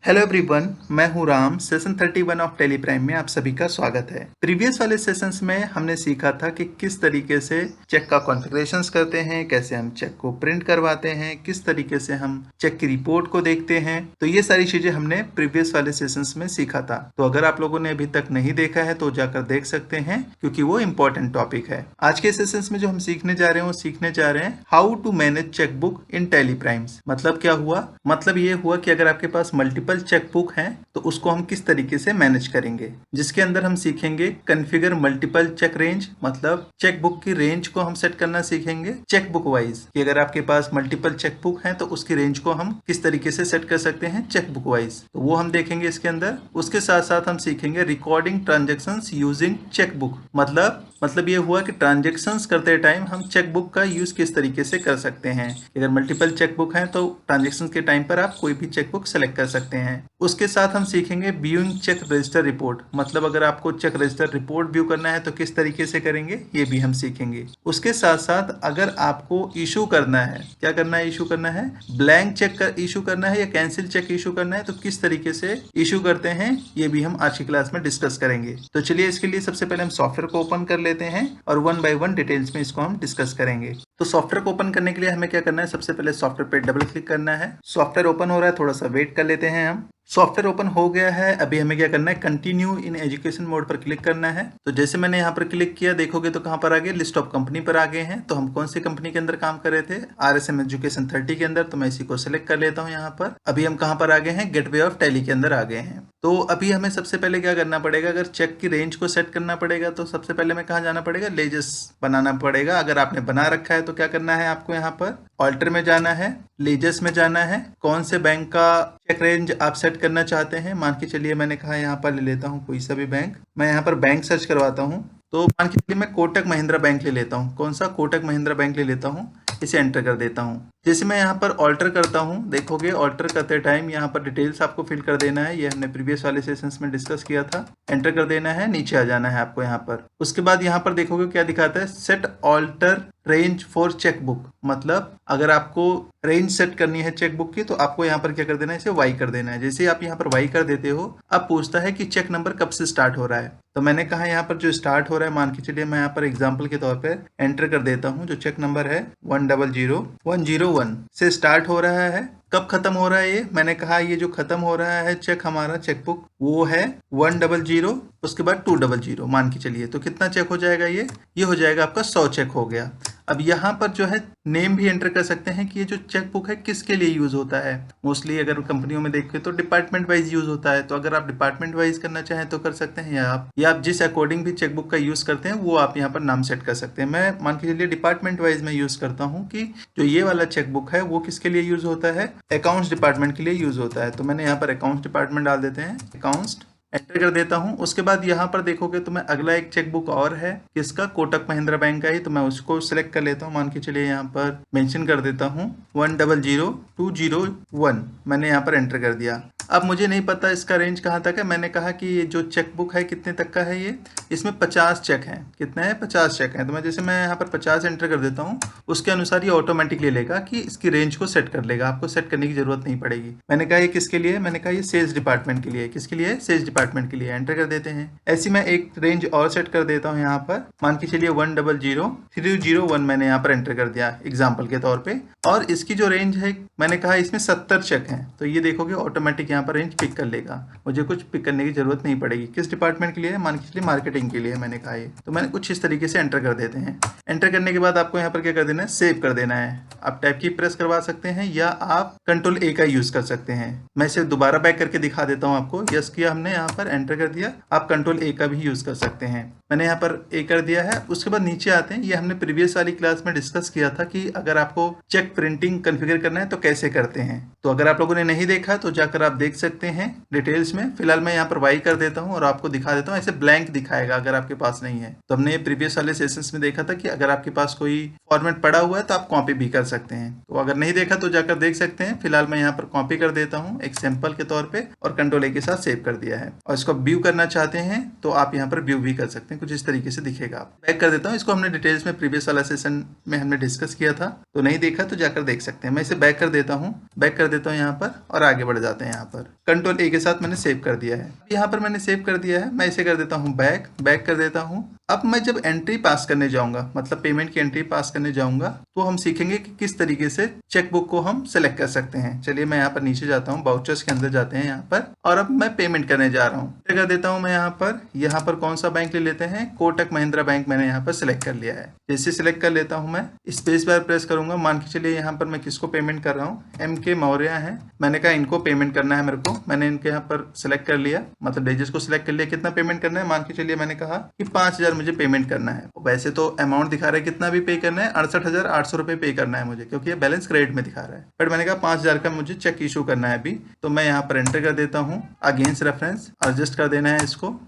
Hello everyone, मैं हूं Ram. Session 31 of Tally Prime में आप सभी का स्वागत है। प्रीवियस वाले सेशंस में हमने सीखा था कि किस तरीके से चेक का कॉन्फ़िगरेशंस करते हैं, कैसे हम चेक को प्रिंट करवाते हैं, किस तरीके से हम चेक की रिपोर्ट को देखते हैं। तो ये सारी चीजें हमने प्रीवियस वाले सेशंस में सीखा था। तो अगर आप लोगों ने अभी तक नहीं देखा है तो जाकर देख सकते हैं, क्योंकि वो इम्पोर्टेंट टॉपिक है। आज के सेशंस में जो हम सीखने जा रहे हैं वो सीखने जा रहे हैं how to manage chequebook in Tally Primes. मतलब क्या हुआ? मतलब ये हुआ कि अगर आपके पास मल्टीपल चेकबुक है तो उसको हम किस तरीके से मैनेज करेंगे, जिसके अंदर हम सीखेंगे कॉन्फ़िगर मल्टीपल चेक रेंज। मतलब चेकबुक की रेंज को हम सेट करना सीखेंगे चेकबुक वाइज, कि अगर आपके पास मल्टीपल चेकबुक है तो उसकी रेंज को हम किस तरीके से सेट कर सकते हैं चेकबुक वाइज। तो वो हम देखेंगे इसके अंदर। उसके साथ साथ हम सीखेंगे रिकॉर्डिंग ट्रांजेक्शंस यूजिंग चेकबुक। मतलब ये हुआ कि ट्रांजेक्शंस करते टाइम हम चेकबुक का यूज किस तरीके से कर सकते हैं। अगर मल्टीपल चेकबुक हैं तो ट्रांजेक्शंस के टाइम पर आप कोई भी चेकबुक सेलेक्ट कर सकते हैं। उसके साथ हम सीखेंगे व्यूइंग चेक रजिस्टर रिपोर्ट। मतलब अगर आपको चेक रजिस्टर रिपोर्ट व्यू करना है तो किस तरीके से करेंगे, ये भी हम सीखेंगे। उसके साथ साथ अगर आपको इशू करना है, क्या करना है, इशू करना है, ब्लैंक चेक का इशू करना है या कैंसिल चेक इशू करना है, तो किस तरीके से इशू करते हैं ये भी हम आज की क्लास में डिस्कस करेंगे। तो चलिए इसके लिए सबसे पहले हम सॉफ्टवेयर को ओपन कर लेते हैं और वन बाय वन डिटेल्स में इसको हम डिस्कस करेंगे। तो सॉफ्टवेयर को ओपन करने के लिए हमें क्या करना है, सबसे पहले सॉफ्टवेयर पे डबल क्लिक करना है। सॉफ्टवेयर ओपन हो रहा है, थोड़ा सा वेट कर लेते हैं हम। सॉफ्टवेयर ओपन हो गया है। अभी हमें क्या करना है, कंटिन्यू इन एजुकेशन मोड पर क्लिक करना है। तो जैसे मैंने यहाँ पर क्लिक किया, देखोगे तो कहाँ पर आ गए, लिस्ट ऑफ कंपनी पर आ गए हैं। तो हम कौन सी कंपनी के अंदर काम कर रहे थे, RSM एजुकेशन 30 के अंदर। तो मैं इसी को सिलेक्ट कर लेता हूँ यहाँ पर। अभी हम कहाँ पर आ गए हैं, गेटवे ऑफ टैली के अंदर आ गए हैं। तो अभी हमें सबसे पहले क्या करना पड़ेगा, अगर चेक की रेंज को सेट करना पड़ेगा तो सबसे पहले में कहाँ जाना पड़ेगा, लेजेस बनाना पड़ेगा। अगर आपने बना रखा है तो क्या करना है, आपको यहाँ पर ऑल्टर में जाना है, लेजेस में जाना है, कौन से बैंक का चेक रेंज आप सेट करना चाहते हैं। मान के चलिए मैंने कहा यहाँ पर ले लेता हूँ कोई सा भी बैंक। मैं यहाँ पर बैंक सर्च करवाता हूँ। तो मान के चलिए मैं कोटक महिंद्रा बैंक ले लेता हूँ। कौन सा, कोटक महिंद्रा बैंक ले लेता हूँ। इसे एंटर कर देता हूँ। जैसे मैं यहाँ पर ऑल्टर करता हूँ, देखोगे ऑल्टर करते टाइम यहाँ पर डिटेल्स आपको फिल कर देना है। ये हमने प्रीवियस वाले सेशंस में डिस्कस किया था। एंटर कर देना है, नीचे आ जाना है आपको यहाँ पर। उसके बाद यहाँ पर देखोगे क्या दिखाता है, set alter range for chequebook. मतलब अगर आपको रेंज सेट करनी है चेकबुक की तो आपको यहाँ पर क्या कर देना है, इसे वाई कर देना है। जैसे आप यहाँ पर वाई कर देते हो, अब पूछता है कि चेक नंबर कब से स्टार्ट हो रहा है। तो मैंने कहा यहाँ पर जो स्टार्ट हो रहा है, मान के चलिए मैं यहाँ पर एग्जांपल के तौर पे एंटर कर देता हूँ। जो चेक नंबर है 100101 से स्टार्ट हो रहा है। कब खत्म हो रहा है ये, मैंने कहा ये जो खत्म हो रहा है चेक हमारा चेकबुक वो है 100, उसके बाद 200 मान के चलिए। तो कितना चेक हो जाएगा, ये हो जाएगा आपका 100 चेक हो गया। अब यहाँ पर जो है नेम भी एंटर कर सकते हैं कि ये जो चेकबुक है किसके लिए यूज होता है। मोस्टली अगर कंपनियों में देखें तो डिपार्टमेंट वाइज यूज होता है। तो अगर आप डिपार्टमेंट वाइज करना चाहें तो कर सकते हैं, या आप जिस अकॉर्डिंग भी चेकबुक का यूज करते हैं वो आप यहाँ पर नाम सेट कर सकते हैं। मैं मान के चलिए डिपार्टमेंट वाइज में यूज करता हूँ कि जो ये वाला चेकबुक है वो किसके लिए यूज होता है, अकाउंट्स डिपार्टमेंट के लिए यूज होता है। तो मैंने यहाँ पर अकाउंट्स डिपार्टमेंट डाल देते हैं, अकाउंट्स एंटर कर देता हूं। उसके बाद यहाँ पर देखोगे तो मैं अगला एक चेकबुक और है, किसका, कोटक महिंद्रा बैंक का ही। तो मैं उसको सिलेक्ट कर लेता हूँ। मान के चलिए यहाँ पर मेंशन कर देता हूँ 100201। मैंने यहाँ पर एंटर कर दिया। अब मुझे नहीं पता इसका रेंज कहाँ तक है। मैंने कहा कि ये जो चेकबुक है कितने तक का है, ये इसमें 50 चेक हैं। कितने हैं, 50 चेक हैं। तो मैं जैसे मैं यहाँ पर 50 एंटर कर देता हूँ, उसके अनुसार ये ऑटोमेटिकली लेगा कि इसकी रेंज को सेट कर लेगा। आपको सेट करने की जरूरत नहीं पड़ेगी। मैंने कहा ये किसके लिए है, मैंने कहा ये सेल्स डिपार्टमेंट के लिए। किसके लिए, सेल्स डिपार्टमेंट के लिए। एंटर कर देते हैं। ऐसी मैं एक रेंज और सेट कर देता हूँ यहाँ पर। मान के चलिए 100301 मैंने यहाँ पर एंटर कर दिया एग्जाम्पल के तौर पर। और इसकी जो रेंज है, मैंने कहा इसमें 70 चेक हैं। तो ये देखोगे ऑटोमेटिक यहाँ पर रेंज पिक कर लेगा। मुझे कुछ पिक करने की जरूरत नहीं पड़ेगी। किस डिपार्टमेंट के लिए, मान के चलिए मार्केटिंग के लिए मैंने कहा ये। तो मैंने कुछ इस तरीके से एंटर कर देते हैं। एंटर करने के बाद आपको यहाँ पर क्या कर देना है, सेव कर देना है। आप टैब की प्रेस करवा सकते हैं या आप कंट्रोल A का यूज कर सकते हैं। मैं इसे दोबारा बैक करके दिखा देता हूँ आपको। यस किया हमने, यहाँ पर एंटर कर दिया। आप कंट्रोल A का भी यूज कर सकते हैं। मैंने यहाँ पर A कर दिया है। उसके बाद नीचे आते हैं। ये हमने प्रीवियस वाली क्लास में डिस्कस किया था कि अगर आपको चेक प्रिंटिंग कॉन्फ़िगर करना है तो कैसे करते हैं। तो अगर आप लोगों ने नहीं देखा तो जाकर आप देख सकते हैं डिटेल्स में। फिलहाल मैं यहाँ पर वाई कर देता हूँ और आपको दिखा देता हूँ। ऐसे ब्लैंक दिखाएगा अगर आपके पास नहीं है। तो हमने प्रीवियस वाले सेशंस में देखा था कि अगर आपके पास कोई फॉर्मेट पड़ा हुआ है तो आप कॉपी भी कर सकते हैं। तो अगर नहीं देखा तो जाकर देख सकते हैं। फिलहाल मैं यहाँ पर कॉपी कर देता हूँ एक सैंपल के तौर पे और कंट्रोल A के साथ सेव कर दिया है। और इसको व्यू करना चाहते हैं तो आप यहाँ पर व्यू भी कर सकते हैं। कुछ इस तरीके से दिखेगा। बैक कर देता हूँ। इसको हमने डिटेल्स में प्रीवियस वाला सेशन में हमने डिस्कस किया था। तो नहीं देखा तो जाकर देख सकते हैं। मैं इसे बैक कर देता हूँ। बैक कर देता हूँ यहाँ पर और आगे बढ़ जाते हैं यहाँ पर कंट्रोल ए के साथ मैंने सेव कर दिया है। यहाँ पर मैंने सेव कर दिया है, मैं इसे कर देता हूँ बैक कर देता हूँ। अब मैं जब एंट्री पास करने जाऊंगा, मतलब पेमेंट की एंट्री पास करने जाऊंगा, तो हम सीखेंगे कि किस तरीके से चेकबुक को हम सेलेक्ट कर सकते हैं। चलिए मैं यहाँ पर नीचे जाता हूँ, वाउचर्स के अंदर जाते हैं यहाँ पर, और अब मैं पेमेंट करने जा रहा हूँ। कर देता हूँ मैं यहाँ पर कौन सा बैंक ले लेते हैं, कोटक महिंद्रा बैंक मैंने यहाँ पर सिलेक्ट कर लिया है। जैसे सिलेक्ट कर लेता हूँ मैं स्पेस बार प्रेस करूंगा। मान के चलिए यहाँ पर मैं किसको पेमेंट कर रहा हूँ, MK मौर्य है, मैंने कहा इनको पेमेंट करना है मेरे को। मैंने इनके यहाँ पर सिलेक्ट कर लिया, मतलब डेजेस को सिलेक्ट कर लिया। कितना पेमेंट करना है, मान के चलिए मैंने कहा कि 5000 मुझे पेमेंट करना है। वैसे तो अमाउंट दिखा रहा है कितना भी पे करना है, 68,800 रुपये पे करना है मुझे, क्योंकि ये बैलेंस क्रेडिट में दिखा रहा है। बट मैंने कहा 5000 का मुझे चेक इशू करना है अभी, तो मैं यहाँ पर एंटर कर देता हूँ। अगेंस्ट रेफरेंस एडजस्ट कर देना है, इसको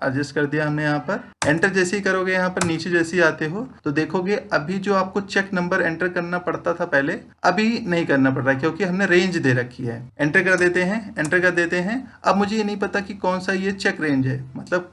एडजस्ट कर दिया हमने। यहाँ पर एंटर जैसे ही करोगे, यहाँ पर नीचे जैसे ही आते हो तो देखोगे अभी जो आपको चेक नंबर एंटर करना पड़ता था पहले, अभी नहीं करना पड़ रहा है, क्योंकि हमने रेंज दे रखी है। एंटर कर देते हैं। अब मुझे ये नहीं पता कि कौन सा ये चेक रेंज है, मतलब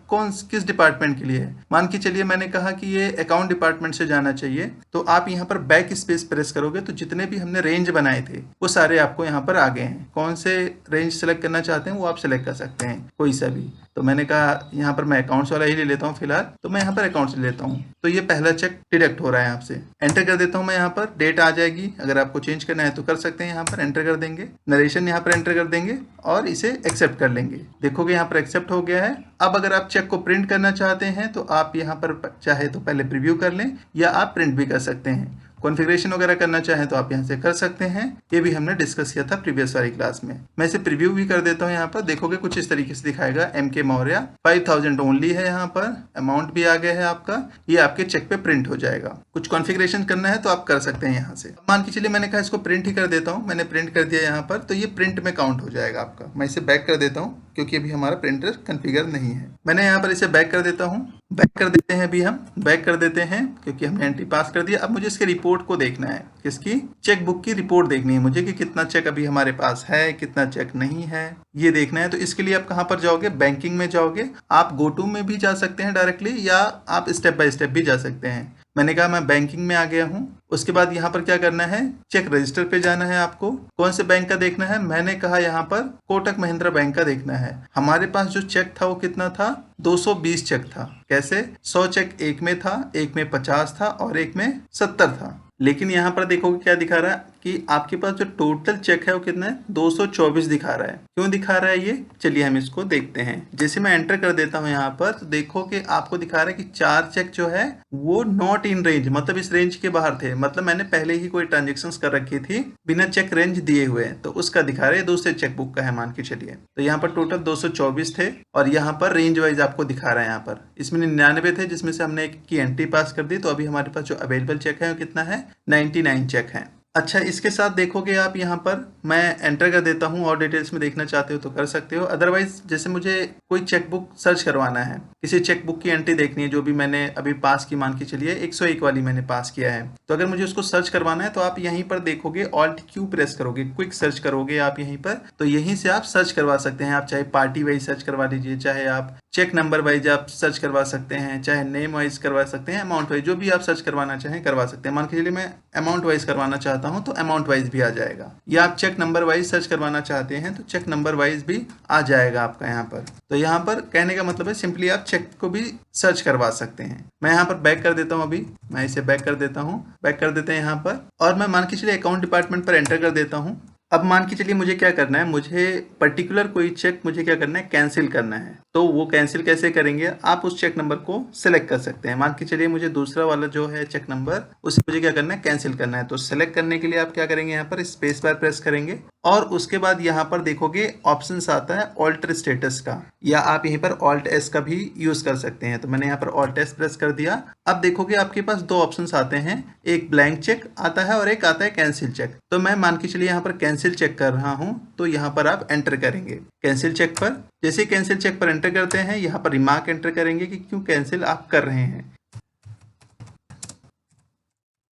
किस डिपार्टमेंट के लिए है। मान के चलिए मैंने कहा कि ये अकाउंट डिपार्टमेंट से जाना चाहिए, तो आप यहाँ पर बैक स्पेस प्रेस करोगे तो जितने भी हमने रेंज बनाए थे वो सारे आपको यहाँ पर आ गए हैं। कौन से रेंज सेलेक्ट करना चाहते हैं वो आप सेलेक्ट कर सकते हैं, कोई सा भी। तो मैंने कहा यहाँ पर मैं अकाउंट्स वाला ही ले लेता हूँ फिलहाल, तो मैं यहाँ पर अकाउंट्स ले लेता हूँ। तो ये पहला चेक डिडक्ट हो रहा है आपसे। एंटर कर देता हूँ मैं, यहाँ पर डेट आ जाएगी। अगर आपको चेंज करना है तो कर सकते हैं, यहाँ पर एंटर कर देंगे। नरेशन यहाँ पर एंटर कर देंगे और इसे एक्सेप्ट कर लेंगे। देखोगे यहाँ पर एक्सेप्ट हो गया है। अब अगर आप चेक को प्रिंट करना चाहते हैं तो आप यहाँ पर चाहे तो पहले प्रीव्यू कर लें, या आप प्रिंट भी कर सकते हैं। कॉन्फ़िगरेशन वगैरह करना चाहें तो आप यहाँ से कर सकते हैं, ये भी हमने डिस्कस किया था प्रीवियस वाली क्लास में। मैं इसे प्रीव्यू भी कर देता हूँ। यहाँ पर देखोगे कुछ इस तरीके से दिखाएगा, MK मौर्य 5000 ओनली है। यहाँ पर अमाउंट भी आ गया है आपका, ये आपके चेक पे प्रिंट हो जाएगा। कुछ कॉन्फ़िगरेशन करना है तो आप कर सकते हैं यहाँ से। मान के चलिए मैंने कहा इसको प्रिंट ही कर देता हूँ, मैंने प्रिंट कर दिया यहाँ पर, तो ये प्रिंट में काउंट हो जाएगा आपका। मैं इसे बैक कर देता हूँ क्योंकि अभी हमारा प्रिंटर कॉन्फ़िगर नहीं है। मैंने यहाँ पर इसे बैक कर देता हूँ। बैक कर देते हैं, अभी हम बैक कर देते हैं क्योंकि हमने एंट्री पास कर दिया। अब मुझे इसके रिपोर्ट को देखना है, किसकी, चेक बुक की रिपोर्ट देखनी है मुझे कि कितना चेक अभी हमारे पास है, कितना चेक नहीं है, ये देखना है। तो इसके लिए आप कहाँ पर जाओगे, बैंकिंग में जाओगे। आप GoTo में भी जा सकते हैं डायरेक्टली, या आप स्टेप बाय स्टेप भी जा सकते हैं। मैंने कहा मैं बैंकिंग में आ गया हूँ। उसके बाद यहाँ पर क्या करना है, चेक रजिस्टर पे जाना है आपको। कौन से बैंक का देखना है, मैंने कहा यहाँ पर कोटक महिंद्रा बैंक का देखना है। हमारे पास जो चेक था वो कितना था, 220 चेक था। कैसे, 100 चेक एक में था, एक में 50 था और एक में 70 था। लेकिन यहाँ पर देखोगे क्या दिखा रहा है कि आपके पास जो टोटल चेक है वो कितना है, 224 दिखा रहा है। क्यों दिखा रहा है ये, चलिए हम इसको देखते हैं। जैसे मैं एंटर कर देता हूँ यहाँ पर, तो देखो कि आपको दिखा रहा है कि 4 चेक जो है वो नॉट इन रेंज, मतलब इस रेंज के बाहर थे। मतलब मैंने पहले ही कोई ट्रांजेक्शन्स कर रखी थी बिना चेक रेंज दिए हुए, तो उसका दिखा रहा है दूसरे चेक बुक का है मान के चलिए। तो यहाँ पर टोटल 224 थे और यहाँ पर रेंज वाइज आपको दिखा रहा है। यहाँ पर इसमें 99 थे जिसमें से हमने एक की एंट्री पास कर दी, तो अभी हमारे पास जो अवेलेबल चेक है वो कितना है, 99 चेक है। अच्छा, इसके साथ देखोगे आप यहाँ पर मैं एंटर कर देता हूँ, और डिटेल्स में देखना चाहते हो तो कर सकते हो। अदरवाइज जैसे मुझे कोई चेकबुक सर्च करवाना है, किसी चेकबुक की एंट्री देखनी है जो भी मैंने अभी पास की, मान के चलिए 101 वाली मैंने पास किया है, तो अगर मुझे उसको सर्च करवाना है तो आप यहीं पर देखोगे Alt Q प्रेस करोगे, क्विक सर्च करोगे आप यहीं पर, तो यहीं से आप सर्च करवा सकते हैं। आप चाहे पार्टी वाइज सर्च करवा लीजिए, चाहे आप चेक नंबर वाइज आप सर्च करवा सकते हैं, चाहे नेम वाइज करवा सकते हैं, अमाउंट वाइज जो भी आप सर्च करवाना चाहें करवा सकते हैं। मान के चलिए मैं अमाउंट वाइज करवाना चाहता हूं तो अमाउंट वाइज भी आ जाएगा, या आप चेक नंबर वाइज सर्च करवाना चाहते हैं तो चेक नंबर वाइज भी आ जाएगा आपका यहाँ पर। तो यहाँ पर कहने का मतलब है सिंपली आप चेक को भी सर्च करवा सकते हैं। मैं यहाँ पर बैक कर देता हूँ, अभी मैं इसे बैक कर देता हूँ, बैक कर देते हैं यहाँ पर, और मैं मान के चलिए अकाउंट डिपार्टमेंट पर एंटर कर देता हूँ। अब मान के चलिए मुझे क्या करना है, मुझे पर्टिकुलर कोई चेक मुझे क्या करना है, कैंसिल करना है। तो वो कैंसिल कैसे करेंगे, आप उस चेक नंबर को सिलेक्ट कर सकते हैं। मान के चलिए मुझे दूसरा वाला जो है चेक नंबर, उसे मुझे क्या करना है, कैंसिल करना है। तो सिलेक्ट करने के लिए आप क्या करेंगे, यहाँ पर स्पेस बार प्रेस करेंगे, और उसके बाद यहाँ पर देखोगे ऑप्शंस आता है ऑल्टर स्टेटस का, या आप यहीं पर Alt S का भी यूज कर सकते हैं। तो मैंने यहाँ पर Alt S प्रेस कर दिया। अब देखोगे आपके पास दो ऑप्शंस आते हैं, एक ब्लैंक चेक आता है और एक आता है कैंसिल चेक। तो मैं मान के चलिए यहाँ पर कैंसिल चेक कर रहा हूँ, तो यहाँ पर आप एंटर करेंगे कैंसिल चेक पर। जैसे कैंसिल चेक पर एंटर करते हैं, यहाँ पर रिमार्क एंटर करेंगे कि क्यों कैंसिल आप कर रहे हैं,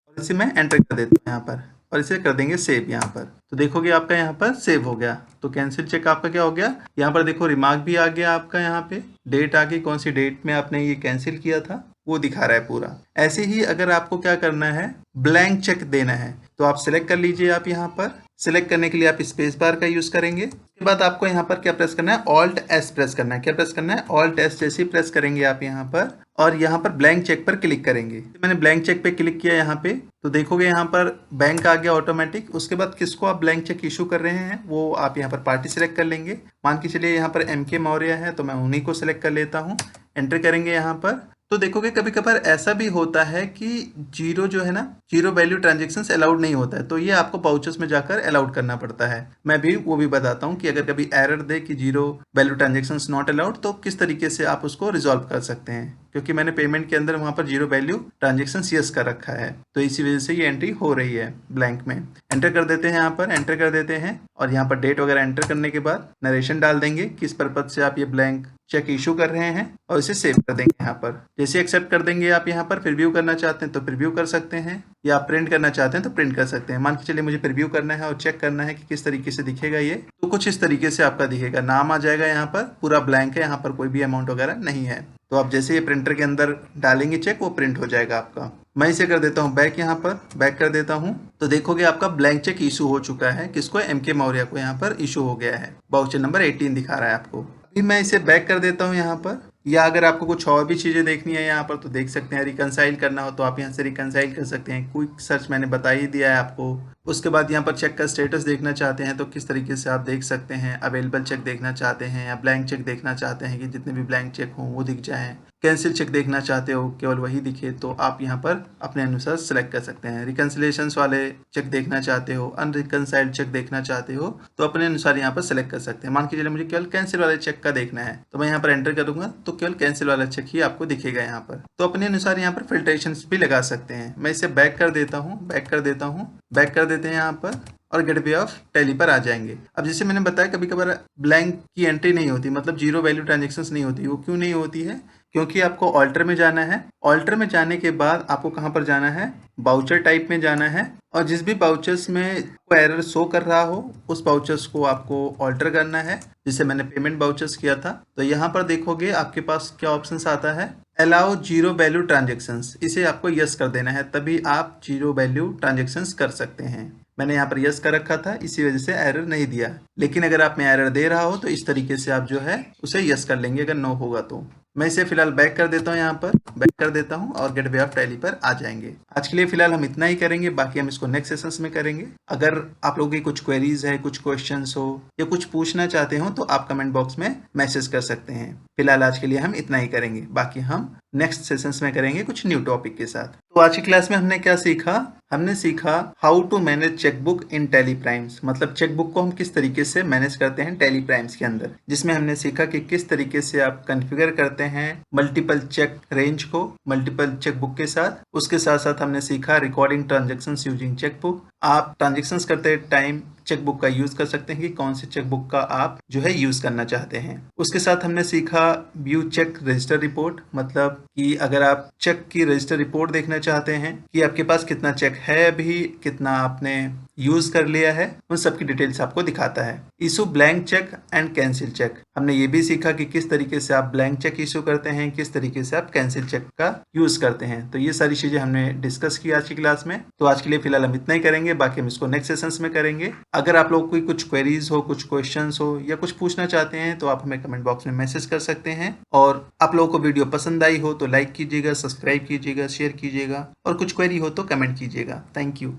और इसे मैं एंटर कर देता हूँ यहाँ पर, और इसे कर देंगे सेव यहाँ पर। तो देखोगे आपका यहाँ पर सेव हो गया। तो कैंसिल चेक आपका क्या हो गया, यहाँ पर देखो रिमार्क भी आ गया आपका, यहाँ पे डेट आ गई, कौन सी डेट में आपने ये कैंसिल किया था वो दिखा रहा है पूरा। ऐसे ही अगर आपको क्या करना है, ब्लैंक चेक देना है, तो आप सिलेक्ट कर लीजिए। आप यहाँ पर सिलेक्ट करने के लिए आप स्पेस बार का यूज करेंगे। उसके बाद आपको यहाँ पर क्या प्रेस करना है, ऑल्ट एस प्रेस करना है। क्या प्रेस करना है, ऑल्ट एस। जैसे ही प्रेस करेंगे आप यहाँ पर और यहाँ पर ब्लैंक चेक पर क्लिक करेंगे। मैंने ब्लैंक चेक पे क्लिक किया यहाँ पे, तो देखोगे यहाँ पर बैंक आ गया ऑटोमेटिक। उसके बाद किसको आप ब्लैंक चेक इशू कर रहे हैं वो आप यहाँ पर पार्टी सिलेक्ट कर लेंगे। मान के चलिए यहाँ पर MK मौर्य है तो मैं उन्हीं को सिलेक्ट कर लेता हूँ। एंटर करेंगे यहाँ पर, तो देखोगे कभी कभार ऐसा भी होता है कि जीरो जो है ना, जीरो वैल्यू ट्रांजेक्शन्स अलाउड नहीं होता है, तो ये आपको पाउचेस में जाकर अलाउड करना पड़ता है। मैं भी वो भी बताता हूँ कि अगर कभी एरर दे कि zero value transactions not allowed, तो किस तरीके से आप उसको रिजॉल्व कर सकते हैं, क्योंकि मैंने पेमेंट के अंदर वहां पर जीरो वैल्यू ट्रांजेक्शन्स यस कर रखा है, तो इसी वजह से ये एंट्री हो रही है ब्लैंक में। एंटर कर देते हैं यहाँ पर, एंटर कर देते हैं और यहाँ पर डेट वगैरह एंटर करने के बाद नरेशन डाल देंगे किस पर्पज से आप ये ब्लैंक चेक इशू कर रहे हैं और इसे सेव कर देंगे यहाँ पर। जैसे एक्सेप्ट कर देंगे आप यहाँ पर, प्रीव्यू करना चाहते हैं तो प्रीव्यू कर सकते हैं या आप प्रिंट करना चाहते हैं तो प्रिंट कर सकते हैं। मान के चलिए मुझे प्रीव्यू करना है और चेक करना है कि किस तरीके से दिखेगा ये, तो कुछ इस तरीके से आपका दिखेगा। नाम आ जाएगा यहाँ पर, पूरा ब्लैंक है, यहाँ पर कोई भी अमाउंट वगैरह नहीं है। तो आप जैसे ये प्रिंटर के अंदर डालेंगे चेक, वो प्रिंट हो जाएगा आपका। मैं इसे कर देता हूँ बैक, यहाँ पर बैक कर देता हूँ, तो देखोगे आपका ब्लैंक चेक इशू हो चुका है। किसको, MK मौर्य को यहाँ पर इशू हो गया है। वाउचर नंबर 18 दिखा रहा है आपको। अभी मैं इसे बैक कर देता हूँ यहाँ पर, या अगर आपको कुछ और भी चीजें देखनी है यहाँ पर तो देख सकते हैं। रिकनसाइल करना हो तो आप यहाँ से रिकनसाइल कर सकते हैं। क्विक सर्च मैंने बता ही दिया है आपको। उसके बाद यहाँ पर चेक का स्टेटस देखना चाहते हैं तो किस तरीके से आप देख सकते हैं। अवेलेबल चेक देखना चाहते हैं या ब्लैंक चेक देखना चाहते हैं कि जितने भी ब्लैंक चेक हों वो दिख जाएं। कैंसिल चेक देखना चाहते हो केवल वही दिखे, तो आप यहाँ पर अपने अनुसार सेलेक्ट कर सकते हैं। रिकन्सिलेशंस वाले चेक देखना चाहते हो, अनरिकनसाइल्ड चेक देखना चाहते हो तो अपने अनुसार यहाँ पर सेलेक्ट कर सकते हैं। मान के चलिए मुझे केवल कैंसिल वाले चेक का देखना है तो मैं यहाँ पर एंटर करूंगा तो केवल कैंसिल वाला चेक ही आपको दिखेगा यहाँ पर। तो अपने अनुसार यहाँ पर फिल्ट्रेशन भी लगा सकते हैं। मैं इसे बैक कर देता हूँ, बैक कर देता हूँ, बैक कर देते हैं यहाँ पर और गेटवे ऑफ टैली पर आ जाएंगे। अब जैसे मैंने बताया कभी कभार ब्लैंक की एंट्री नहीं होती, मतलब जीरो वैल्यू ट्रांजेक्शन्स नहीं होती। वो क्यों नहीं होती है, क्योंकि आपको ऑल्टर में जाना है। ऑल्टर में जाने के बाद आपको कहाँ पर जाना है, बाउचर टाइप में जाना है और जिस भी बाउचर्स में कोई एरर शो कर रहा हो उस बाउचर्स को आपको ऑल्टर करना है। जिसे मैंने पेमेंट बाउचर्स किया था, तो यहाँ पर देखोगे आपके पास क्या ऑप्शंस आता है, अलाउ जीरो वैल्यू ट्रांजेक्शन्स। इसे आपको यस कर देना है, तभी आप जीरो वैल्यू ट्रांजेक्शन्स कर सकते हैं। मैंने यहाँ पर यस कर रखा था, इसी वजह से एरर नहीं दिया। लेकिन अगर आप में एरर दे रहा हो तो इस तरीके से आप जो है उसे यस कर लेंगे, अगर नो होगा तो। मैं इसे फिलहाल बैक कर देता हूँ, यहाँ पर बैक कर देता हूँ और गेटवे ऑफ टैली पर आ जाएंगे। आज के लिए फिलहाल हम इतना ही करेंगे, बाकी हम इसको नेक्स्ट सेशंस में करेंगे। अगर आप लोगों की कुछ क्वेरीज है, कुछ क्वेश्चंस हो या कुछ पूछना चाहते हो तो आप कमेंट बॉक्स में मैसेज कर सकते हैं। फिलहाल आज के लिए हम इतना ही करेंगे, बाकी हम नेक्स्ट सेशंस में करेंगे कुछ न्यू टॉपिक के साथ। तो आज की क्लास में हमने क्या सीखा, हमने सीखा how to manage chequebook in Tally Primes, मतलब चेकबुक को हम किस तरीके से मैनेज करते हैं टैली प्राइम्स के अंदर। जिसमें हमने सीखा कि किस तरीके से आप कॉन्फ़िगर करते हैं मल्टीपल चेक रेंज को मल्टीपल चेकबुक के साथ। उसके साथ साथ हमने सीखा रिकॉर्डिंग ट्रांजेक्शंस यूजिंग चेकबुक। आप ट्रांजेक्शंस करते टाइम चेकबुक का यूज कर सकते हैं कि कौन से चेकबुक का आप जो है यूज करना चाहते हैं। उसके साथ हमने सीखा व्यू चेक रजिस्टर रिपोर्ट, मतलब कि अगर आप चेक की रजिस्टर रिपोर्ट देखना चाहते हैं कि आपके पास कितना चेक है, अभी कितना आपने यूज कर लिया है, उन सब की डिटेल्स आपको दिखाता है। Issue blank cheque and cancel cheque, हमने ये भी सीखा कि किस तरीके से आप ब्लैंक चेक इशू करते हैं, किस तरीके से आप कैंसिल चेक का यूज करते हैं। तो ये सारी चीजें हमने डिस्कस की आज की क्लास में। तो आज के लिए फिलहाल हम इतना ही करेंगे, बाकी हम इसको नेक्स्ट सेशंस में करेंगे। अगर आप लोग कोई कुछ क्वेरीज हो, कुछ क्वेश्चंस हो या कुछ पूछना चाहते हैं तो आप हमें कमेंट बॉक्स में मैसेज कर सकते हैं। और आप लोगों को वीडियो पसंद आई हो तो लाइक कीजिएगा, सब्सक्राइब कीजिएगा, शेयर कीजिएगा और कुछ क्वेरी हो तो कमेंट कीजिएगा। Thank you.